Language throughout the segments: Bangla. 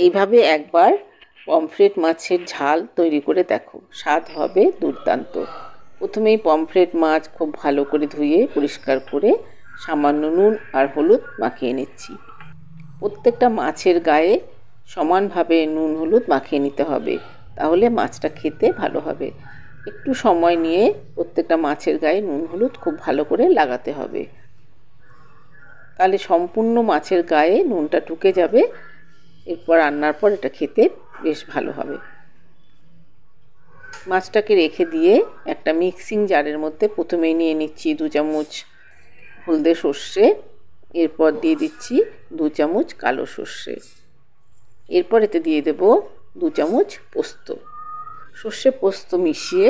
এইভাবে একবার পমফ্রেট মাছের ঝাল তৈরি করে দেখো, স্বাদ হবে দুর্দান্ত। প্রথমেই পমফ্রেট মাছ খুব ভালো করে ধুয়ে পরিষ্কার করে সামান্য নুন আর হলুদ মাখিয়ে নিচ্ছি। প্রত্যেকটা মাছের গায়ে সমানভাবে নুন হলুদ মাখিয়ে নিতে হবে, তাহলে মাছটা খেতে ভালো হবে। একটু সময় নিয়ে প্রত্যেকটা মাছের গায়ে নুন হলুদ খুব ভালো করে লাগাতে হবে, তাহলে সম্পূর্ণ মাছের গায়ে নুনটা ঢুকে যাবে। এরপর রান্নার পর এটা খেতে বেশ ভালো হবে। মাছটাকে রেখে দিয়ে একটা মিক্সিং জারের মধ্যে প্রথমেই নিয়ে নিচ্ছি 2 চামচ হলদে সর্ষে, এরপর দিয়ে দিচ্ছি 2 চামচ কালো সর্ষে, এরপর এতে দিয়ে দেব 2 চামচ পোস্ত। সর্ষে পোস্ত মিশিয়ে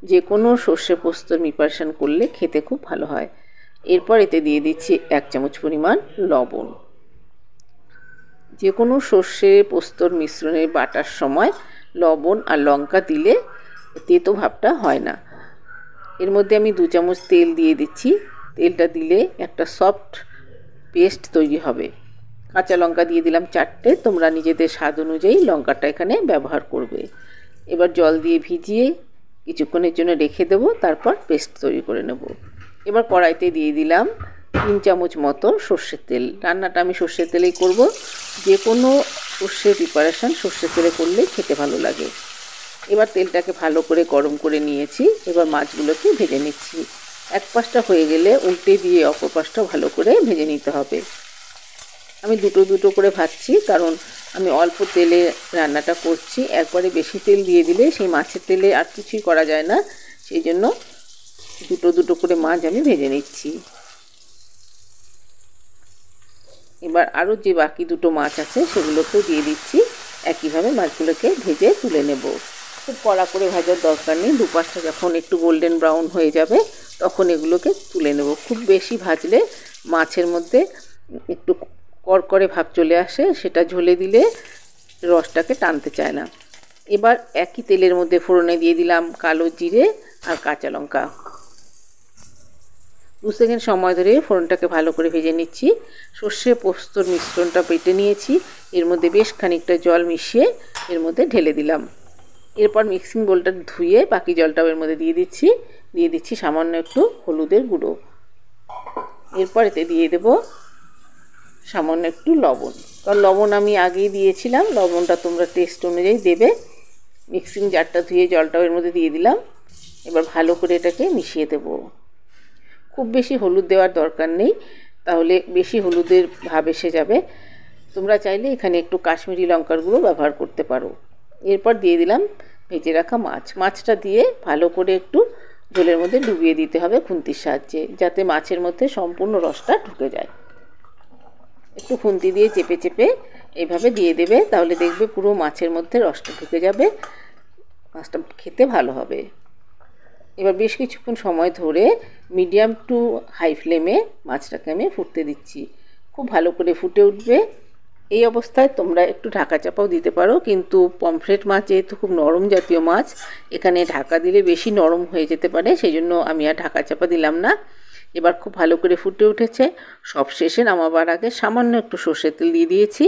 যে কোনো সর্ষে পোস্তর প্রিপারেশন করলে খেতে খুব ভালো হয়। এরপর এতে দিয়ে দিচ্ছি 1 চামচ পরিমাণ লবণ। যে কোনো সর্ষে পোস্তর মিশ্রণে বাটার সময় লবণ আর লঙ্কা দিলে তেতো ভাবটা হয় না। এর মধ্যে আমি 2 চামচ তেল দিয়ে দিচ্ছি। তেলটা দিলে একটা সফট পেস্ট তৈরি হবে। কাঁচা লঙ্কা দিয়ে দিলাম 4টে, তোমরা নিজেদের স্বাদ অনুযায়ী লঙ্কাটা এখানে ব্যবহার করবে। এবার জল দিয়ে ভিজিয়ে কিছুক্ষণের জন্য রেখে দেবো, তারপর পেস্ট তৈরি করে নেব। এবার কড়াইতে দিয়ে দিলাম 3 চামচ মতো সর্ষের তেল। রান্নাটা আমি সর্ষের তেলেই করব। যে কোনো সর্ষের প্রিপারেশন সর্ষের তেলে করলে খেতে ভালো লাগে। এবার তেলটাকে ভালো করে গরম করে নিয়েছি। এবার মাছগুলোকে ভেজে নিচ্ছি। এক পাশটা হয়ে গেলে উল্টে দিয়ে অপর পাশটা ভালো করে ভেজে নিতে হবে। আমি দুটো করে ভাজছি, কারণ আমি অল্প তেলে রান্নাটা করছি। একবারে বেশি তেল দিয়ে দিলে সেই মাছের তেলে আর কিছুই করা যায় না, সেই জন্য দুটো করে মাছ আমি ভেজে নিচ্ছি। এবার আরও যে বাকি 2টো মাছ আছে সেগুলোকেও দিয়ে দিচ্ছি। একইভাবে মাছগুলোকে ভেজে তুলে নেব। খুব কড়া করে ভাজার দরকার নেই। দুপাশটা যখন একটু গোল্ডেন ব্রাউন হয়ে যাবে তখন এগুলোকে তুলে নেব। খুব বেশি ভাজলে মাছের মধ্যে একটু করকরে ভাব চলে আসে, সেটা ঝোলে দিলে রসটাকে টানতে চায় না। এবার একই তেলের মধ্যে ফোড়নে দিয়ে দিলাম কালো জিরে আর কাঁচা লঙ্কা। 2 সেকেন্ড সময় ধরে ফোড়নটাকে ভালো করে ভেজে নিচ্ছি। সর্ষে পোস্তর মিশ্রণটা বেটে নিয়েছি, এর মধ্যে বেশ খানিকটা জল মিশিয়ে এর মধ্যে ঢেলে দিলাম। এরপর মিক্সিং বোলটা ধুয়ে বাকি জলটাও এর মধ্যে দিয়ে দিচ্ছি সামান্য একটু হলুদের গুঁড়ো। এরপর এতে দিয়ে দেব সামান্য একটু লবণ, কারণ লবণ আমি আগেই দিয়েছিলাম। লবণটা তোমরা টেস্ট অনুযায়ী দেবে। মিক্সিং জারটা ধুয়ে জলটাও এর মধ্যে দিয়ে দিলাম। এবার ভালো করে এটাকে মিশিয়ে দেব। খুব বেশি হলুদ দেওয়ার দরকার নেই, তাহলে বেশি হলুদের ভাব এসে যাবে। তোমরা চাইলে এখানে একটু কাশ্মীরি লঙ্কার গুঁড়ো ব্যবহার করতে পারো। এরপর দিয়ে দিলাম ভেজে রাখা মাছটা দিয়ে ভালো করে একটু ঝোলের মধ্যে ডুবিয়ে দিতে হবে খুন্তির সাহায্যে, যাতে মাছের মধ্যে সম্পূর্ণ রসটা ঢুকে যায়। একটু খুন্তি দিয়ে চেপে এইভাবে দিয়ে দেবে, তাহলে দেখবে পুরো মাছের মধ্যে রসটা ঢুকে যাবে। মাছটা খেতে ভালো হবে। এবার বেশ কিছুক্ষণ সময় ধরে মিডিয়াম টু হাই ফ্লেমে মাছটাকে আমি ফুটতে দিচ্ছি। খুব ভালো করে ফুটে উঠবে। এই অবস্থায় তোমরা একটু ঢাকা চাপাও দিতে পারো, কিন্তু পমফ্রেট মাছ যেহেতু খুব নরম জাতীয় মাছ, এখানে ঢাকা দিলে বেশি নরম হয়ে যেতে পারে, সেই জন্য আমি আর ঢাকা চাপা দিলাম না। এবার খুব ভালো করে ফুটে উঠেছে। সব শেষে নামাবার আগে সামান্য একটু সর্ষের তেল দিয়ে দিয়েছি।